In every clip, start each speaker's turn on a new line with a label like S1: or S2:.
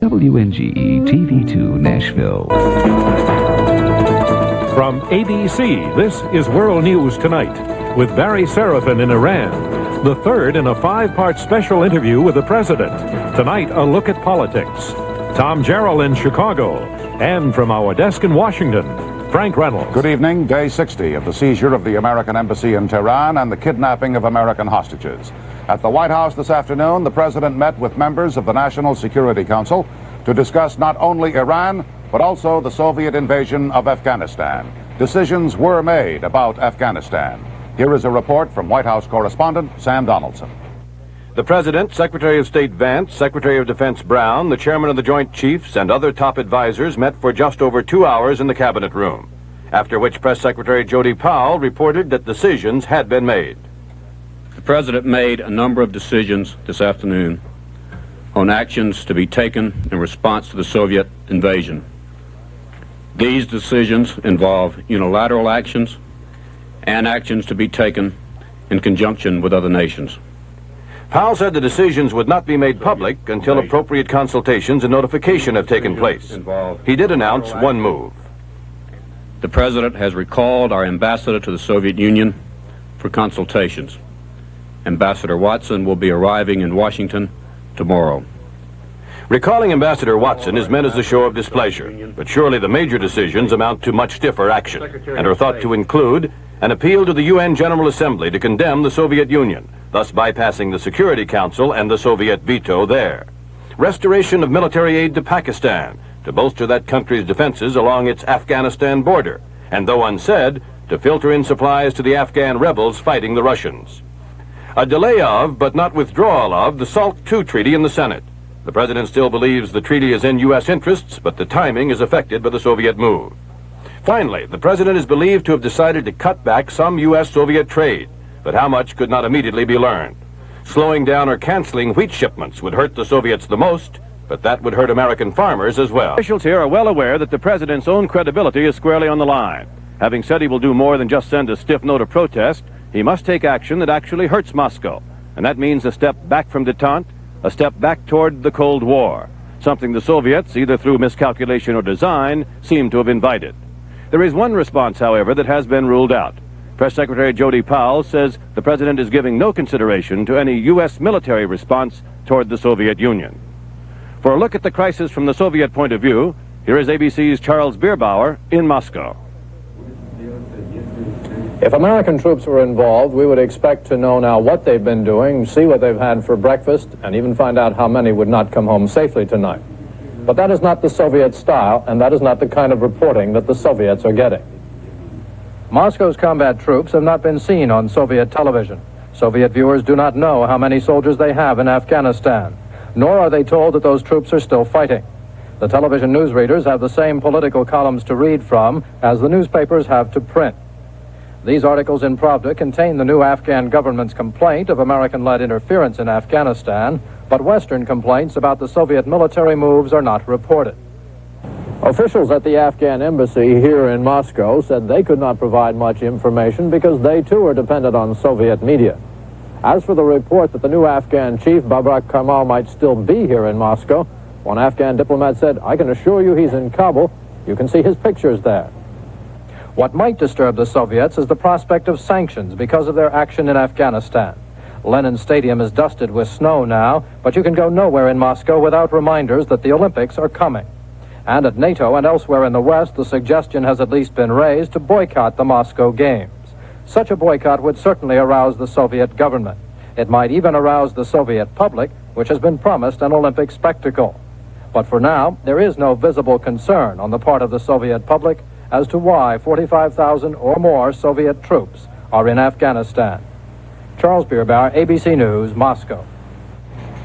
S1: WNGE TV2 Nashville.
S2: From ABC, this is World News Tonight with Barry Serafin in Iran. The third in a 5-part special interview with the president. Tonight, a look at politics. Tom Jarrell in Chicago. And from our desk in Washington, Frank Reynolds.
S3: Good evening. Day 60 of the seizure of the American embassy in Tehran and the kidnapping of American hostages. At the White House this afternoon, the president met with members of the National Security Council to discuss not only Iran, but also the Soviet invasion of Afghanistan. Decisions were made about Afghanistan. Here is a report from White House correspondent Sam Donaldson.
S4: The President, Secretary of State Vance, Secretary of Defense Brown, the Chairman of the Joint Chiefs, and other top advisors met for just over 2 hours in the Cabinet Room, after which Press Secretary Jody Powell reported that decisions had been made.
S5: The President made a number of decisions this afternoon on actions to be taken in response to the Soviet invasion. These decisions involve unilateral actions and actions to be taken in conjunction with other nations.
S4: Powell said the decisions would not be made public until appropriate consultations and notification have taken place. He did announce one move.
S5: The President has recalled our ambassador to the Soviet Union for consultations. Ambassador Watson will be arriving in Washington tomorrow.
S4: Recalling Ambassador Watson is meant as a show of displeasure, but surely the major decisions amount to much stiffer action and are thought to include an appeal to the UN General Assembly to condemn the Soviet Union, thus bypassing the Security Council and the Soviet veto there. Restoration of military aid to Pakistan to bolster that country's defenses along its Afghanistan border, and though unsaid, to filter in supplies to the Afghan rebels fighting the Russians. A delay of, but not withdrawal of, the SALT II treaty in the Senate. The President still believes the treaty is in U.S. interests, but the timing is affected by the Soviet move. Finally, the President is believed to have decided to cut back some U.S.-Soviet trade, but how much could not immediately be learned. Slowing down or canceling wheat shipments would hurt the Soviets the most, but that would hurt American farmers as well. Officials here are well aware that the President's own credibility is squarely on the line. Having said he will do more than just send a stiff note of protest, he must take action that actually hurts Moscow, and that means a step back from détente, a step back toward the Cold War, something the Soviets, either through miscalculation or design, seem to have invited. There is one response, however, that has been ruled out. Press Secretary Jody Powell says the President is giving no consideration to any U.S. military response toward the Soviet Union. For a look at the crisis from the Soviet point of view, here is ABC's Charles Bierbauer in Moscow.
S6: If American troops were involved, we would expect to know now what they've been doing, see what they've had for breakfast, and even find out how many would not come home safely tonight. But that is not the Soviet style, and that is not the kind of reporting that the Soviets are getting. Moscow's combat troops have not been seen on Soviet television. Soviet viewers do not know how many soldiers they have in Afghanistan, nor are they told that those troops are still fighting. The television newsreaders have the same political columns to read from as the newspapers have to print. These articles in Pravda contain the new Afghan government's complaint of American-led interference in Afghanistan, but Western complaints about the Soviet military moves are not reported. Officials at the Afghan embassy here in Moscow said they could not provide much information because they too are dependent on Soviet media. As for the report that the new Afghan chief, Babrak Karmal, might still be here in Moscow, one Afghan diplomat said, "I can assure you he's in Kabul. You can see his pictures there." What might disturb the Soviets is the prospect of sanctions because of their action in Afghanistan. Lenin Stadium is dusted with snow now, but you can go nowhere in Moscow without reminders that the Olympics are coming. And at NATO and elsewhere in the West, the suggestion has at least been raised to boycott the Moscow Games. Such a boycott would certainly arouse the Soviet government. It might even arouse the Soviet public, which has been promised an Olympic spectacle. But for now, there is no visible concern on the part of the Soviet public as to why 45,000 or more Soviet troops are in Afghanistan. Charles Bierbauer, ABC News, Moscow.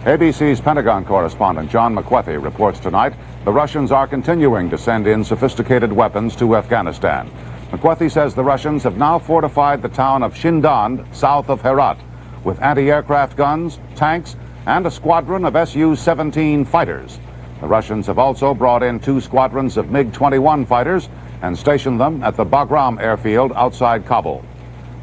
S3: ABC's Pentagon correspondent John McWethy reports tonight the Russians are continuing to send in sophisticated weapons to Afghanistan. McWethy says the Russians have now fortified the town of Shindand, south of Herat, with anti-aircraft guns, tanks, and a squadron of Su-17 fighters. The Russians have also brought in 2 squadrons of MiG-21 fighters and stationed them at the Bagram airfield outside Kabul.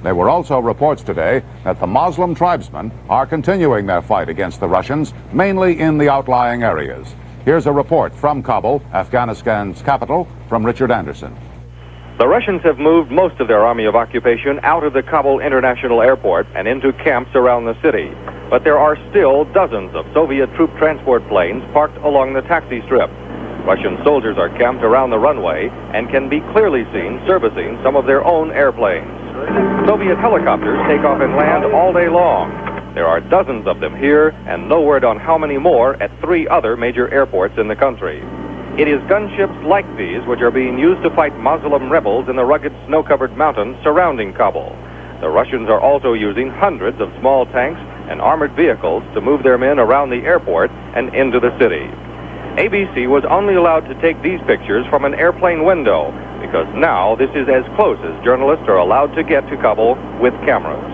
S3: There were also reports today that the Muslim tribesmen are continuing their fight against the Russians, mainly in the outlying areas. Here's a report from Kabul, Afghanistan's capital, from Richard Anderson.
S7: The Russians have moved most of their army of occupation out of the Kabul International Airport and into camps around the city. But there are still dozens of Soviet troop transport planes parked along the taxi strip. Russian soldiers are camped around the runway and can be clearly seen servicing some of their own airplanes. Soviet helicopters take off and land all day long. There are dozens of them here and no word on how many more at 3 other major airports in the country. It is gunships like these which are being used to fight Muslim rebels in the rugged snow-covered mountains surrounding Kabul. The Russians are also using hundreds of small tanks and armored vehicles to move their men around the airport and into the city. ABC was only allowed to take these pictures from an airplane window because now this is as close as journalists are allowed to get to Kabul with cameras.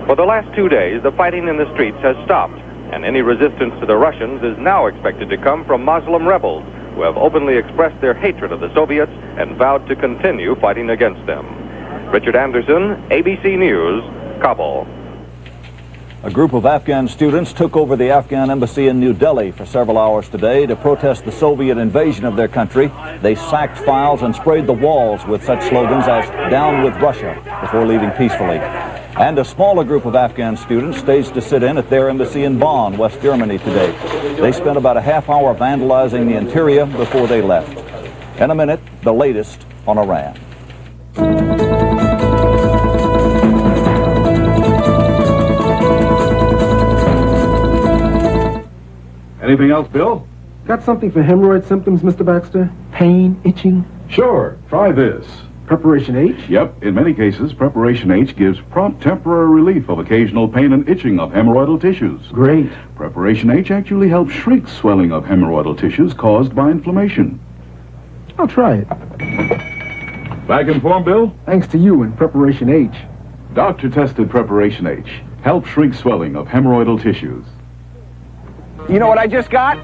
S7: For the last 2 days, the fighting in the streets has stopped, and any resistance to the Russians is now expected to come from Muslim rebels who have openly expressed their hatred of the Soviets and vowed to continue fighting against them. Richard Anderson, ABC News, Kabul.
S8: A group of Afghan students took over the Afghan embassy in New Delhi for several hours today to protest the Soviet invasion of their country. They sacked files and sprayed the walls with such slogans as "Down with Russia" before leaving peacefully. And a smaller group of Afghan students staged to sit in at their embassy in Bonn, West Germany today. They spent about a half hour vandalizing the interior before they left. In a minute, the latest on Iran.
S9: Anything else, Bill?
S10: Got something for hemorrhoid symptoms, Mr. Baxter? Pain, itching?
S9: Sure. Try this.
S10: Preparation H?
S9: Yep. In many cases, Preparation H gives prompt temporary relief of occasional pain and itching of hemorrhoidal tissues.
S10: Great.
S9: Preparation H actually helps shrink swelling of hemorrhoidal tissues caused by inflammation.
S10: I'll try it.
S9: Back in form, Bill?
S10: Thanks to you and Preparation H.
S9: Doctor-tested Preparation H helps shrink swelling of hemorrhoidal tissues.
S11: You know what I just got?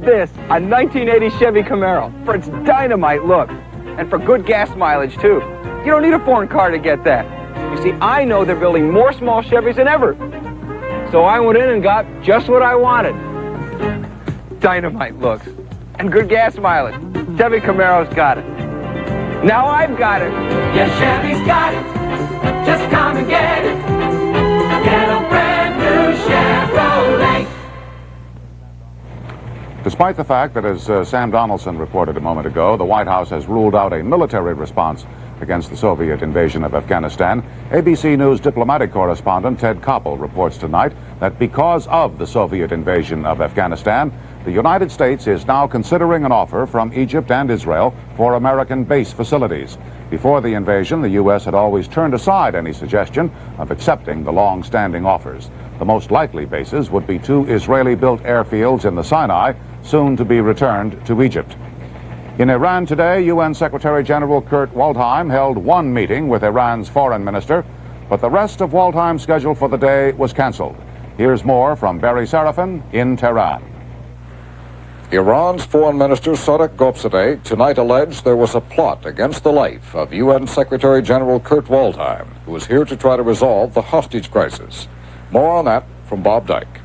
S11: This, a 1980 Chevy Camaro, for its dynamite look. And for good gas mileage, too. You don't need a foreign car to get that. You see, I know they're building more small Chevys than ever. So I went in and got just what I wanted. Dynamite looks. And good gas mileage. Chevy Camaro's got it. Now I've got it.
S12: Yeah, Chevy's got it. Just come and get it. Get a brand new Chevrolet.
S3: Despite the fact that, as Sam Donaldson reported a moment ago, the White House has ruled out a military response against the Soviet invasion of Afghanistan, ABC News diplomatic correspondent Ted Koppel reports tonight that because of the Soviet invasion of Afghanistan, the United States is now considering an offer from Egypt and Israel for American base facilities. Before the invasion, the U.S. had always turned aside any suggestion of accepting the long-standing offers. The most likely bases would be 2 Israeli-built airfields in the Sinai, soon to be returned to Egypt. In Iran today, UN Secretary General Kurt Waldheim held one meeting with Iran's foreign minister, but the rest of Waldheim's schedule for the day was canceled. Here's more from Barry Serafin in Tehran.
S13: Iran's Foreign Minister Sadiq Gobsadeh tonight alleged there was a plot against the life of UN Secretary General Kurt Waldheim, who is here to try to resolve the hostage crisis. More on that from Bob Dyke.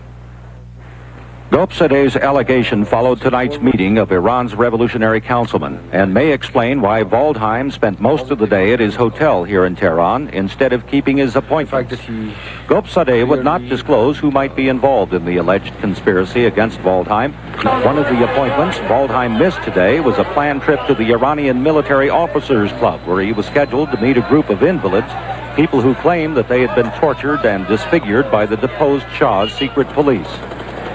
S14: Gobsadeh's allegation followed tonight's meeting of Iran's revolutionary councilmen and may explain why Waldheim spent most of the day at his hotel here in Tehran instead of keeping his appointments. Gobsadeh would not disclose who might be involved in the alleged conspiracy against Waldheim. One of the appointments Waldheim missed today was a planned trip to the Iranian Military Officers Club, where he was scheduled to meet a group of invalids, people who claimed that they had been tortured and disfigured by the deposed Shah's secret police.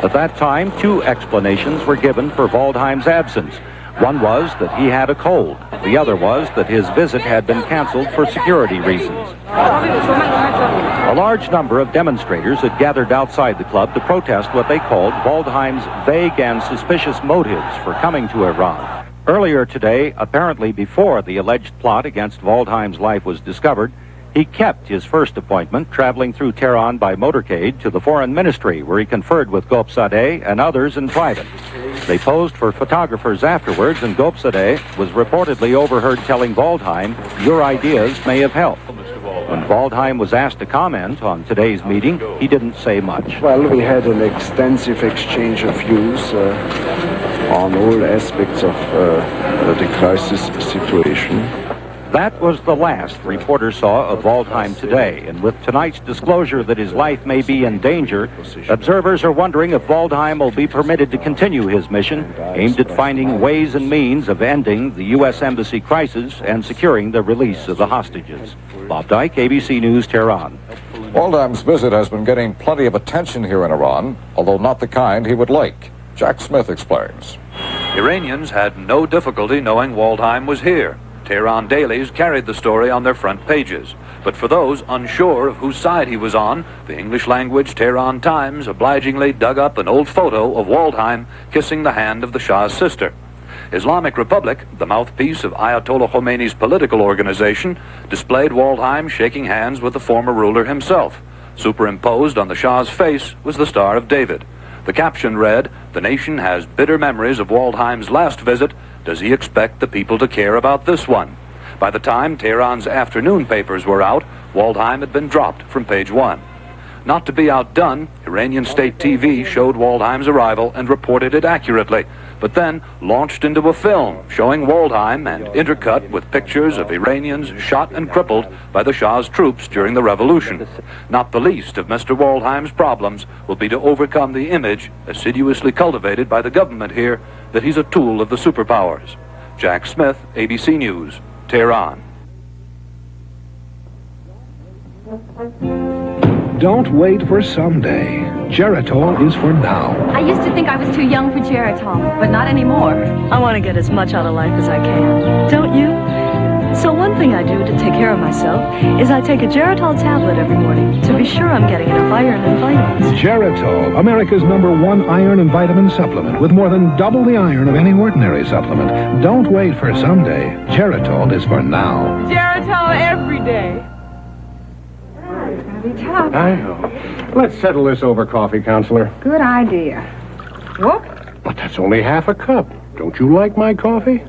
S14: At that time, 2 explanations were given for Waldheim's absence. One was that he had a cold. The other was that his visit had been canceled for security reasons. A large number of demonstrators had gathered outside the club to protest what they called Waldheim's vague and suspicious motives for coming to Iran. Earlier today, apparently before the alleged plot against Waldheim's life was discovered, he kept his first appointment, traveling through Tehran by motorcade to the Foreign Ministry, where he conferred with Gobsadeh and others in private. They posed for photographers afterwards, and Gobsadeh was reportedly overheard telling Waldheim, "Your ideas may have helped." When Waldheim was asked to comment on today's meeting, he didn't say much.
S15: Well, we had an extensive exchange of views. on all aspects of the crisis situation.
S14: That was the last reporters saw of Waldheim today, and with tonight's disclosure that his life may be in danger, observers are wondering if Waldheim will be permitted to continue his mission, aimed at finding ways and means of ending the U.S. Embassy crisis and securing the release of the hostages. Bob Dyke, ABC News, Tehran.
S13: Waldheim's visit has been getting plenty of attention here in Iran, although not the kind he would like. Jack Smith explains.
S16: Iranians had no difficulty knowing Waldheim was here. Tehran dailies carried the story on their front pages. But for those unsure of whose side he was on, the English-language Tehran Times obligingly dug up an old photo of Waldheim kissing the hand of the Shah's sister. Islamic Republic, the mouthpiece of Ayatollah Khomeini's political organization, displayed Waldheim shaking hands with the former ruler himself. Superimposed on the Shah's face was the Star of David. The caption read, "The nation has bitter memories of Waldheim's last visit. Does he expect the people to care about this one?" By the time Tehran's afternoon papers were out, Waldheim had been dropped from page 1. Not to be outdone, Iranian state TV showed Waldheim's arrival and reported it accurately, but then launched into a film showing Waldheim and intercut with pictures of Iranians shot and crippled by the Shah's troops during the revolution. Not the least of Mr. Waldheim's problems will be to overcome the image, assiduously cultivated by the government here, that he's a tool of the superpowers. Jack Smith, ABC News, Tehran.
S17: Don't wait for someday. Geritol is for now.
S18: I used to think I was too young for Geritol, but not anymore.
S19: I want to get as much out of life as I can. Don't you? So one thing I do to take care of myself is I take a Geritol tablet every morning to be sure I'm getting enough iron and vitamins.
S17: Geritol, America's #1 iron and vitamin supplement with more than double the iron of any ordinary supplement. Don't wait for someday. Geritol is for now.
S20: Geritol every day. Tough.
S21: I know. Let's settle this over coffee, Counselor.
S20: Good idea. Whoop.
S21: But that's only half a cup. Don't you like my coffee?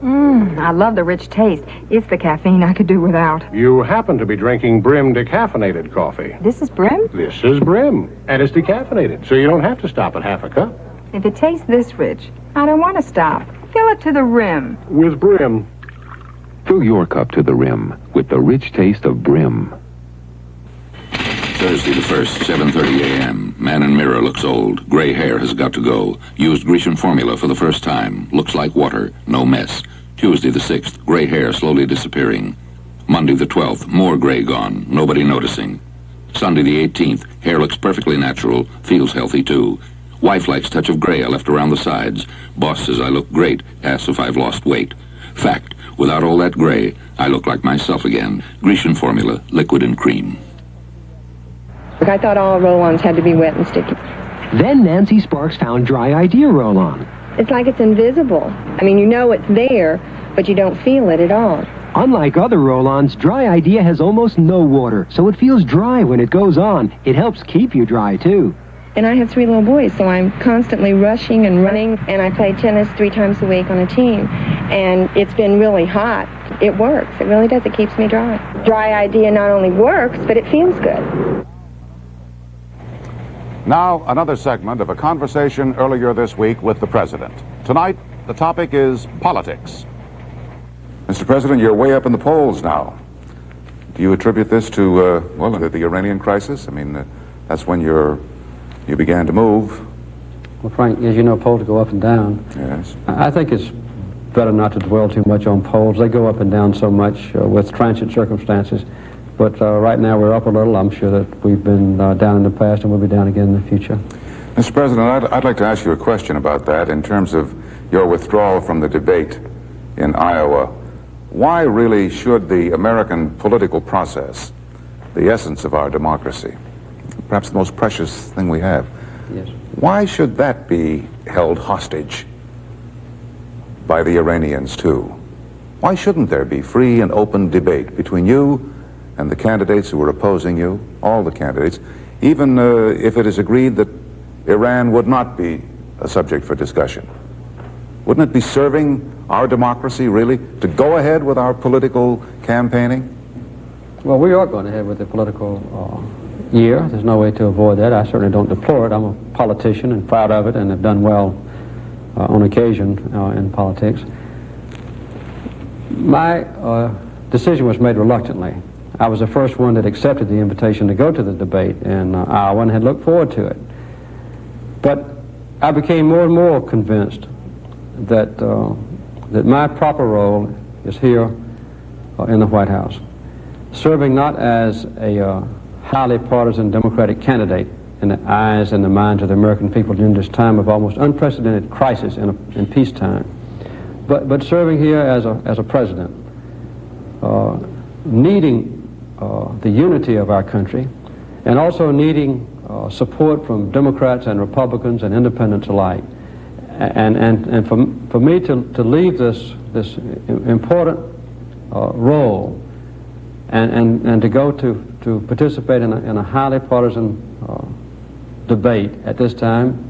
S20: I love the rich taste. It's the caffeine I could do without.
S21: You happen to be drinking Brim decaffeinated coffee.
S20: This is Brim?
S21: This is Brim, and it's decaffeinated, so you don't have to stop at half a cup.
S20: If it tastes this rich, I don't want to stop. Fill it to the rim.
S21: With Brim.
S1: Fill your cup to the rim with the rich taste of Brim.
S22: Thursday the 1st, 7:30 a.m. Man in mirror looks old. Gray hair has got to go. Used Grecian formula for the first time. Looks like water. No mess. Tuesday the 6th, gray hair slowly disappearing. Monday the 12th, more gray gone. Nobody noticing. Sunday the 18th, hair looks perfectly natural. Feels healthy too. Wife likes touch of gray I left around the sides. Boss says I look great. Asks if I've lost weight. Fact, without all that gray, I look like myself again. Grecian formula, liquid and cream.
S23: I thought all roll-ons had to be wet and sticky.
S24: Then Nancy Sparks found Dry Idea Roll-On.
S23: It's like it's invisible. I mean, you know it's there, but you don't feel it at all.
S24: Unlike other roll-ons, Dry Idea has almost no water, so it feels dry when it goes on. It helps keep you dry, too.
S23: And I have 3 little boys, so I'm constantly rushing and running, and I play tennis 3 times a week on a team. And it's been really hot. It works. It really does. It keeps me dry. Dry Idea not only works, but it feels good.
S3: Now, another segment of a conversation earlier this week with the President. Tonight, the topic is politics. Mr. President, you're way up in the polls now. Do you attribute this to, the Iranian crisis? I mean, that's when you began to move.
S25: Well, Frank, as you know, polls go up and down.
S3: Yes.
S25: I think it's better not to dwell too much on polls. They go up and down so much with transient circumstances. But right now we're up a little. I'm sure that we've been down in the past and we'll be down again in the future.
S3: Mr. President, I'd like to ask you a question about that in terms of your withdrawal from the debate in Iowa. Why really should the American political process, the essence of our democracy, perhaps the most precious thing we have,
S25: yes,
S3: why should that be held hostage by the Iranians too? Why shouldn't there be free and open debate between you and the candidates who are opposing you, all the candidates, even if it is agreed that Iran would not be a subject for discussion? Wouldn't it be serving our democracy, really, to go ahead with our political campaigning?
S25: Well, we are going ahead with the political year. There's no way to avoid that. I certainly don't deplore it. I'm a politician and proud of it and have done well on occasion in politics. My decision was made reluctantly. I was the first one that accepted the invitation to go to the debate in Iowa and had looked forward to it. But I became more and more convinced that that my proper role is here in the White House, serving not as a highly partisan Democratic candidate in the eyes and the minds of the American people during this time of almost unprecedented crisis in peacetime, but serving here as a president, needing the unity of our country, and also needing support from Democrats and Republicans and independents alike. And for me to leave this important role and to go to participate in a highly partisan debate at this time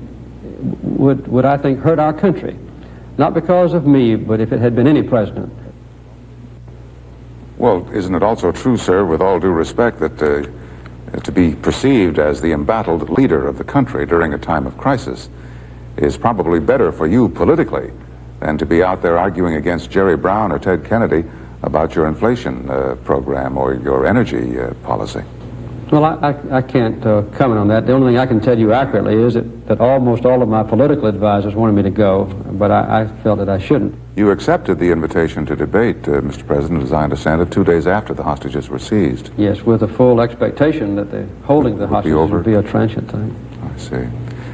S25: would I think hurt our country, not because of me, but if it had been any president.
S3: Well, isn't it also true, sir, with all due respect, that to be perceived as the embattled leader of the country during a time of crisis is probably better for you politically than to be out there arguing against Jerry Brown or Ted Kennedy about your inflation program or your energy policy?
S25: Well, I can't comment on that. The only thing I can tell you accurately is that almost all of my political advisors wanted me to go, but I felt that I shouldn't.
S3: You accepted the invitation to debate, Mr. President, as I understand it, 2 days after the hostages were seized.
S25: Yes, with the full expectation that the holding of the hostages would be a transient thing.
S3: I see.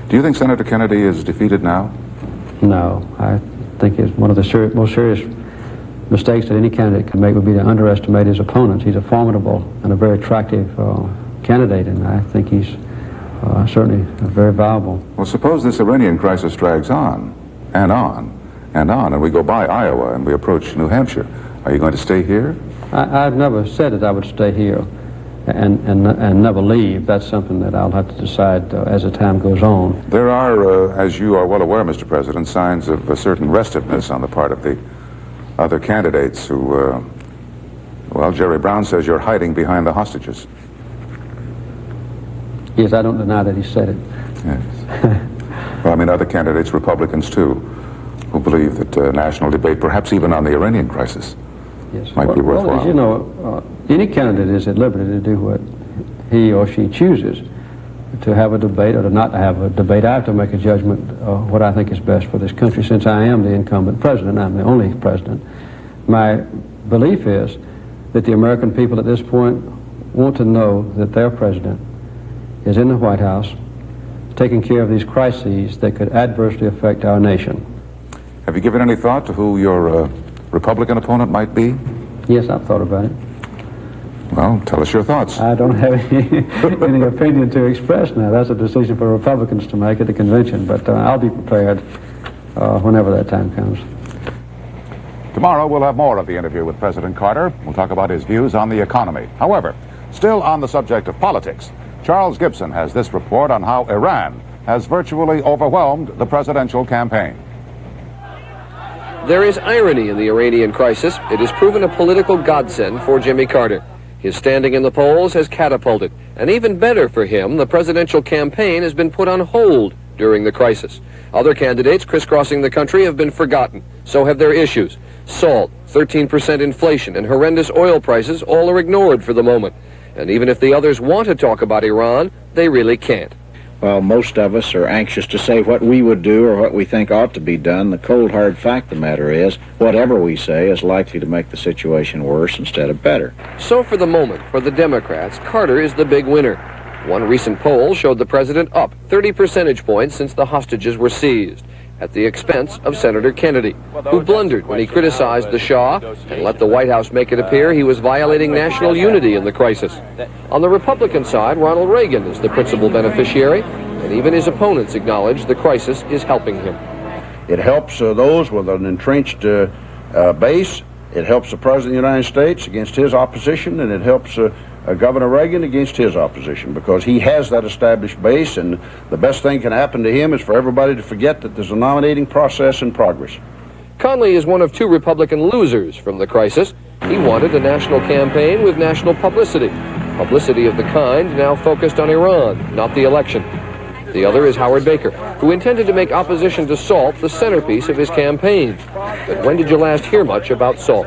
S3: Do you think Senator Kennedy is defeated now?
S25: No. I think it's one of the most serious mistakes that any candidate can make would be to underestimate his opponents. He's a formidable and a very attractive candidate, and I think he's certainly very viable.
S3: Well, suppose this Iranian crisis drags on, and we go by Iowa and we approach New Hampshire. Are you going to stay here?
S25: I've never said that I would stay here and never leave. That's something that I'll have to decide as the time goes on.
S3: There are, as you are well aware, Mr. President, signs of a certain restiveness on the part of the other candidates who, well, Jerry Brown says you're hiding behind the hostages.
S25: Yes, I don't deny that he said it.
S3: Yes. Well, I mean, other candidates, Republicans too, who believe that national debate, perhaps even on the Iranian crisis, might be worthwhile.
S25: Well, as you know, any candidate is at liberty to do what he or she chooses, to have a debate or to not have a debate. I have to make a judgment what I think is best for this country. Since I am the incumbent president, I'm the only president, my belief is that the American people at this point want to know that their president is in the White House taking care of these crises that could adversely affect our nation.
S3: Have you given any thought to who your Republican opponent might be?
S25: Yes, I've thought about it.
S3: Well, tell us your thoughts.
S25: I don't have any opinion to express now. That's a decision for Republicans to make at the convention, but I'll be prepared whenever that time comes.
S3: Tomorrow we'll have more of the interview with President Carter. We'll talk about his views on the economy. However, still on the subject of politics, Charles Gibson has this report on how Iran has virtually overwhelmed the presidential campaign.
S2: There is irony in the Iranian crisis. It has proven a political godsend for Jimmy Carter. His standing in the polls has catapulted, and even better for him, the presidential campaign has been put on hold during the crisis. Other candidates crisscrossing the country have been forgotten. So have their issues. Salt, 13% inflation, and horrendous oil prices all are ignored for the moment. And even if the others want to talk about Iran, they really can't.
S4: Well, most of us are anxious to say what we would do or what we think ought to be done. The cold, hard fact of the matter is, whatever we say is likely to make the situation worse instead of better.
S2: So for the moment, for the Democrats, Carter is the big winner. One recent poll showed the president up 30 percentage points since the hostages were seized, at the expense of Senator Kennedy, who blundered when he criticized the Shah and let the White House make it appear he was violating national unity in the crisis. On the Republican side, Ronald Reagan is the principal beneficiary, and even his opponents acknowledge the crisis is helping him.
S5: It helps those with an entrenched base. It helps the President of the United States against his opposition, and it helps Governor Reagan against his opposition, because he has that established base, and the best thing can happen to him is for everybody to forget that there's a nominating process in progress.
S2: Conley is one of two Republican losers from the crisis. He wanted a national campaign with national publicity. Publicity of the kind now focused on Iran, not the election. The other is Howard Baker, who intended to make opposition to SALT the centerpiece of his campaign. But when did you last hear much about SALT?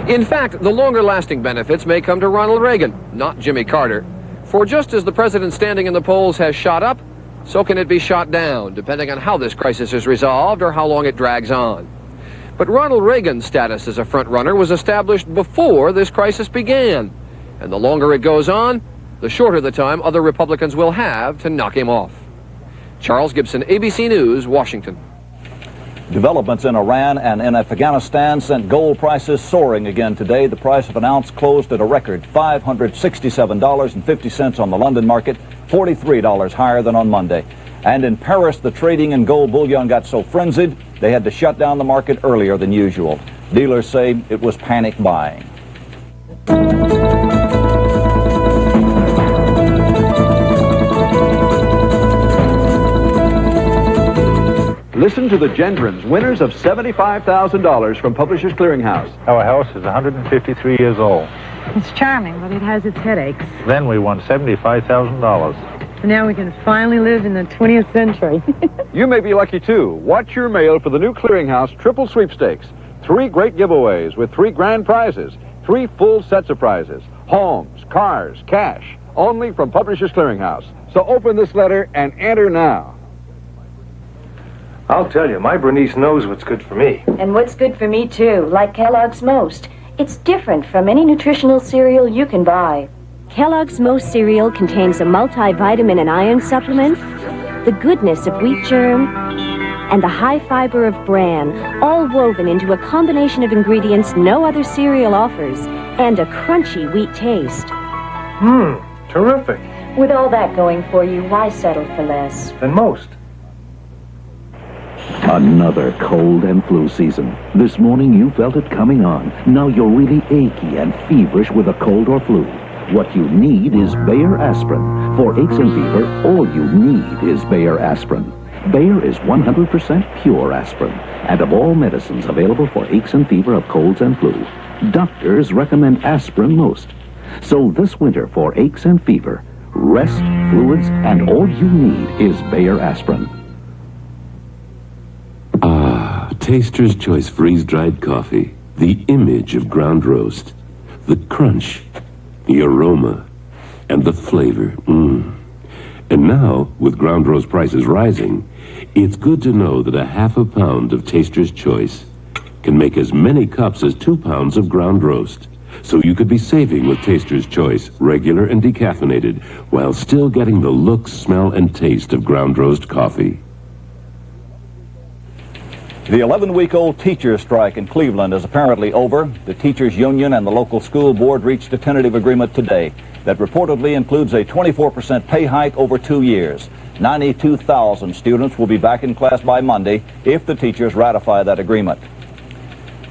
S2: In fact, the longer-lasting benefits may come to Ronald Reagan, not Jimmy Carter. For just as the president's standing in the polls has shot up, so can it be shot down, depending on how this crisis is resolved or how long it drags on. But Ronald Reagan's status as a front-runner was established before this crisis began. And the longer it goes on, the shorter the time other Republicans will have to knock him off. Charles Gibson, ABC News, Washington.
S6: Developments in Iran and in Afghanistan sent gold prices soaring again today. The price of an ounce closed at a record $567.50 on the London market, $43 higher than on Monday. And in Paris, the trading in gold bullion got so frenzied, they had to shut down the market earlier than usual. Dealers say it was panic buying.
S7: Listen to the Gendrons, winners of $75,000 from Publishers Clearinghouse.
S8: Our house is 153 years old.
S9: It's charming, but it has its headaches.
S8: Then we won $75,000.
S9: So now we can finally live in the 20th century.
S7: You may be lucky, too. Watch your mail for the new Clearinghouse Triple Sweepstakes. 3 great giveaways with 3 grand prizes. 3 full sets of prizes. Homes, cars, cash. Only from Publishers Clearinghouse. So open this letter and enter now.
S10: I'll tell you, my Bernice knows what's good for me.
S26: And what's good for me, too, like Kellogg's Most. It's different from any nutritional cereal you can buy.
S27: Kellogg's Most cereal contains a multivitamin and iron supplement, the goodness of wheat germ, and the high fiber of bran, all woven into a combination of ingredients no other cereal offers, and a crunchy wheat taste.
S10: Terrific.
S26: With all that going for you, why settle for less?
S10: Than Most.
S28: Another cold and flu season. This morning you felt it coming on. Now you're really achy and feverish with a cold or flu. What you need is Bayer Aspirin. For aches and fever, all you need is Bayer Aspirin. Bayer is 100% pure aspirin. And of all medicines available for aches and fever of colds and flu, doctors recommend aspirin most. So this winter for aches and fever, rest, fluids, and all you need is Bayer Aspirin.
S29: Taster's Choice freeze-dried coffee. The image of ground roast. The crunch, the aroma, and the flavor. And now, with ground roast prices rising, it's good to know that a half a pound of Taster's Choice can make as many cups as 2 pounds of ground roast. So you could be saving with Taster's Choice, regular and decaffeinated, while still getting the look, smell, and taste of ground roast coffee.
S6: The 11-week-old teachers' strike in Cleveland is apparently over. The teachers' union and the local school board reached a tentative agreement today that reportedly includes a 24% pay hike over 2 years. 92,000 students will be back in class by Monday if the teachers ratify that agreement.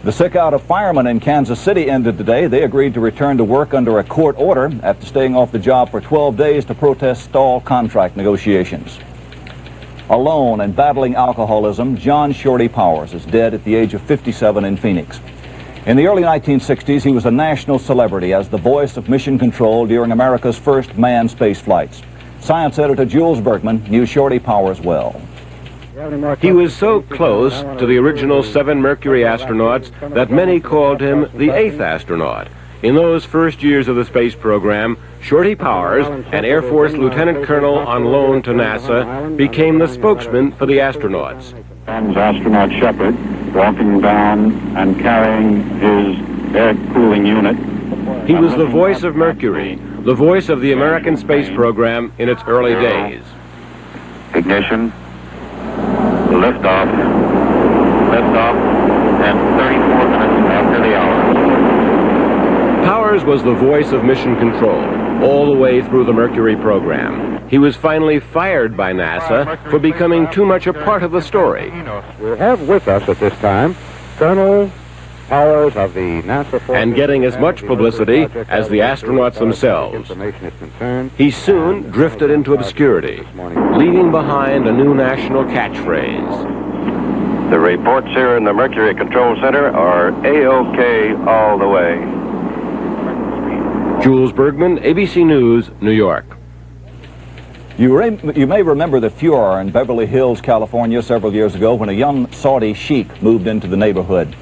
S6: The sick out of firemen in Kansas City ended today. They agreed to return to work under a court order after staying off the job for 12 days to protest stalled contract negotiations. Alone and battling alcoholism, John Shorty Powers is dead at the age of 57 in Phoenix. In the early 1960s, he was a national celebrity as the voice of mission control during America's first manned space flights. Science editor Jules Bergman knew Shorty Powers well.
S30: He was so close to the original 7 Mercury astronauts that many called him the 8th astronaut. In those first years of the space program, Shorty Powers, an Air Force lieutenant colonel on loan to NASA, became the spokesman for the astronauts.
S31: Astronaut Shepard walking down and carrying his air cooling unit.
S30: He was the voice of Mercury, the voice of the American space program in its early days.
S31: Ignition, liftoff, and 34 minutes after the hour.
S30: Powers was the voice of mission control all the way through the Mercury program. He was finally fired by NASA for becoming too much a part of the story.
S21: We have with us at this time Colonel Powers of the NASA Forces,
S30: and getting as much publicity as the astronauts themselves. He soon drifted into obscurity, leaving behind a new national catchphrase.
S31: The reports here in the Mercury Control Center are A-OK all the way.
S30: Jules Bergman, ABC News, New York.
S6: You may remember the furor in Beverly Hills, California several years ago when a young Saudi sheikh moved into the neighborhood.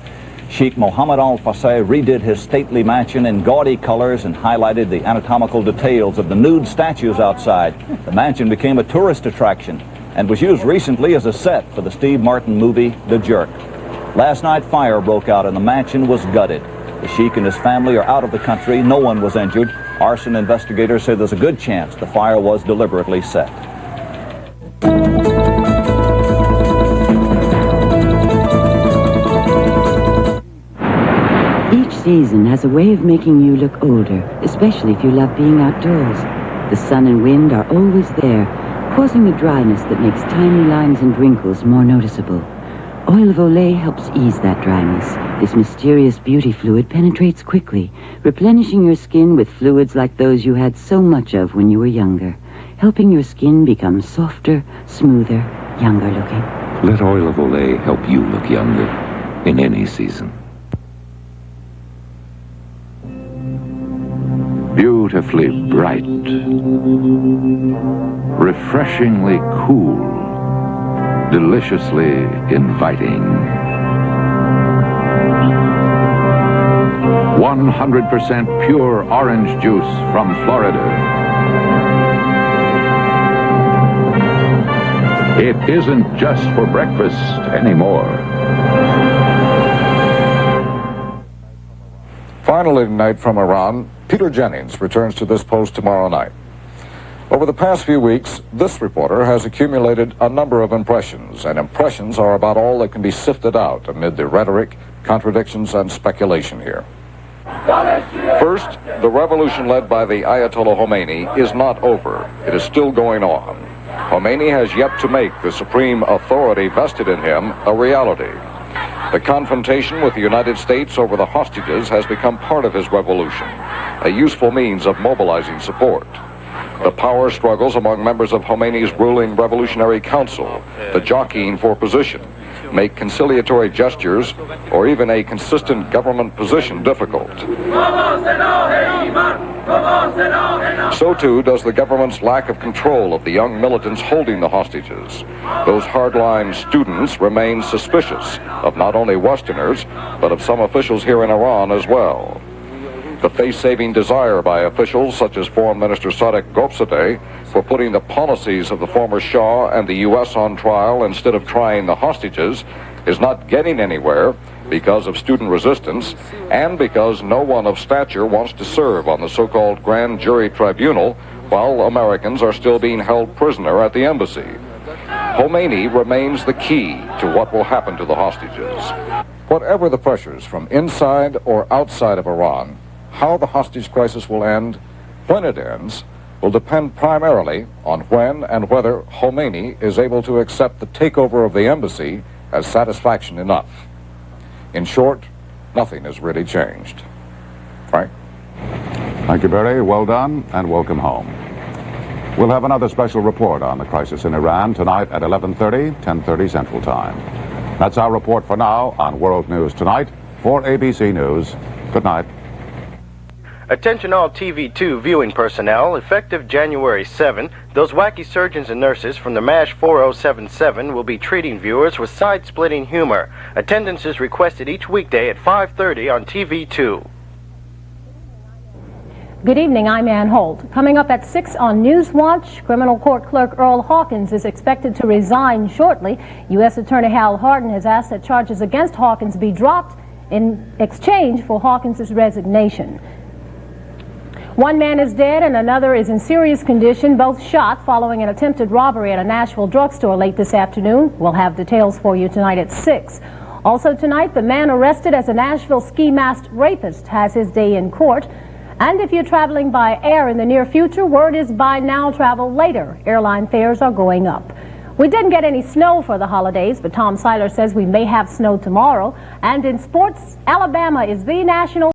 S6: Sheikh Mohammed Al Faseh redid his stately mansion in gaudy colors and highlighted the anatomical details of the nude statues outside. The mansion became a tourist attraction and was used recently as a set for the Steve Martin movie, The Jerk. Last night, fire broke out and the mansion was gutted. The sheikh and his family are out of the country. No one was injured. Arson investigators say there's a good chance the fire was deliberately set.
S1: Each season has a way of making you look older, especially if you love being outdoors. The sun and wind are always there, causing the dryness that makes tiny lines and wrinkles more noticeable. Oil of Olay helps ease that dryness. This mysterious beauty fluid penetrates quickly, replenishing your skin with fluids like those you had so much of when you were younger, helping your skin become softer, smoother, younger looking.
S29: Let Oil of Olay help you look younger in any season. Beautifully bright, refreshingly cool, deliciously inviting. 100% pure orange juice from Florida. It isn't just for breakfast anymore.
S3: Finally tonight from Iran, Peter Jennings returns to this post tomorrow night. Over the past few weeks, this reporter has accumulated a number of impressions, and impressions are about all that can be sifted out amid the rhetoric, contradictions, and speculation here. First, the revolution led by the Ayatollah Khomeini is not over. It is still going on. Khomeini has yet to make the supreme authority vested in him a reality. The confrontation with the United States over the hostages has become part of his revolution, a useful means of mobilizing support. The power struggles among members of Khomeini's ruling Revolutionary Council, the jockeying for position, make conciliatory gestures or even a consistent government position difficult. So too does the government's lack of control of the young militants holding the hostages. Those hardline students remain suspicious of not only Westerners, but of some officials here in Iran as well. The face-saving desire by officials such as Foreign Minister Sadek Gobsadeh for putting the policies of the former Shah and the U.S. on trial instead of trying the hostages is not getting anywhere because of student resistance and because no one of stature wants to serve on the so-called grand jury tribunal while Americans are still being held prisoner at the embassy. Khomeini remains the key to what will happen to the hostages. Whatever the pressures from inside or outside of Iran, how the hostage crisis will end, when it ends, will depend primarily on when and whether Khomeini is able to accept the takeover of the embassy as satisfaction enough. In short, nothing has really changed. Frank? Thank you, Barry. Well done, and welcome home. We'll have another special report on the crisis in Iran tonight at 11:30, 10:30 Central Time. That's our report for now on World News Tonight. For ABC News, good night.
S11: Attention all TV2 viewing personnel, effective January 7, those wacky surgeons and nurses from the MASH 4077 will be treating viewers with side-splitting humor. Attendance is requested each weekday at 5:30 on TV2.
S12: Good evening, I'm Ann Holt. Coming up at 6 on Newswatch, criminal court clerk Earl Hawkins is expected to resign shortly. U.S. Attorney Hal Harden has asked that charges against Hawkins be dropped in exchange for Hawkins' resignation. One man is dead and another is in serious condition, both shot following an attempted robbery at a Nashville drugstore late this afternoon. We'll have details for you tonight at 6. Also tonight, the man arrested as a Nashville ski-masked rapist has his day in court. And if you're traveling by air in the near future, word is buy now, travel later. Airline fares are going up. We didn't get any snow for the holidays, but Tom Seiler says we may have snow tomorrow. And in sports, Alabama is the national